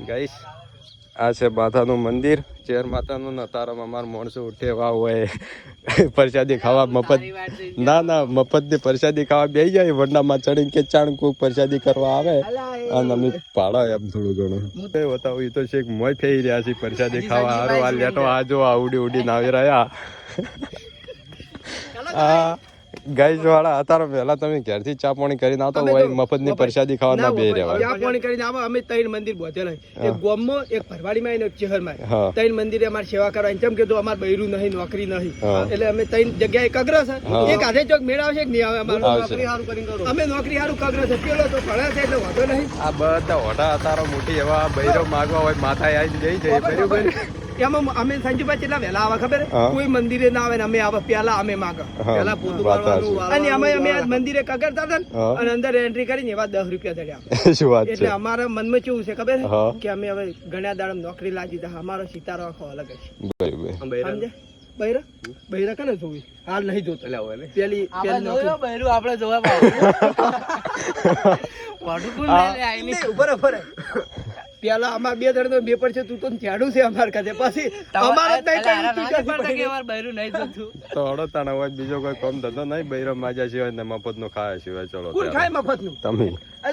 guys આ છે માતાનું મંદિર ચેર માતાનું ને તારામાં અમારા માણસો ઉઠેવા હોય પ્રસાદી ખાવા મફત ના મફતની પ્રસાદી ખાવા બેસી જાય વડનામાં ચડીને કે ચાણ કોક પ્રસાદી કરવા આવે અને અમે પાડા એમ થોડું ઘણું બતાવું તો છે મોય ફેરી રહ્યા છે પ્રસાદી ખાવા હારો આ લેટો આ જો આ ઉડી આવી રહ્યા આ ગાઈસ વાળા અત્યારે પહેલા તમે ઘરથી ચા પાણી કરીને આવતો હોય મફતની પ્રસાદી ખાવા ના બે રહેવા ચા પાણી કરીને આવો અમે ત્રણ મંદિર બોધેલા એક ગોમમાં એક ભરવાડીમાં અને એક શહેરમાં ત્રણ મંદિરે અમારે સેવા કરવાની જેમ કીધું અમારે બૈરું નહીં નોકરી નહીં એટલે અમે ત્રણ જગ્યાએ કગ્ર છે એક હાથે ચોક મેળાવશે કે નહીં આવે અમારે નોકરી સારું કરીને કરો અમે નોકરી સારું કગ્ર છે પેલો તો ભણે છે એટલે વાંધો નહીં આ બધા હોટા અત્યારે મોટી એવા બૈરો માગવા હોય માથા આવી જઈ છે બરાબર એમાં અમે સંજુભાઈ કેટલા વહેલા આવે ખબર કોઈ મંદિરે ના આવે ને અમે આવે પેલા અમે માગ પેલા પોતું કરવાનું અને અમે મંદિરે કગરતા હતા અને અંદર એન્ટ્રી કરીને એવા 10 રૂપિયા દડ્યા શું વાત છે એટલે અમારા મનમાં કેવું છે ખબર કે અમે હવે ઘણા દાડમ નોકરી લાગી તો અમારો સિતારો આખો અલગ છે સમજે બૈરા કને જોવી હાલ નહીં જોતો પેલી નોકરી બૈરું આપણે જોવા બરાબર પેલા અમાર બે જણ તો બે પર છે તું તો ઝાડું છે અમાર કાছে પછી અમારે બૈરું નહીં જોતું તો હડો તાણા હોય બીજો કોઈ કામ ધંધો નહીં બૈરો માજા સિવાય ને મફત નું ખાય સિવાય ચલો કોણ ખાય મફત નું તમે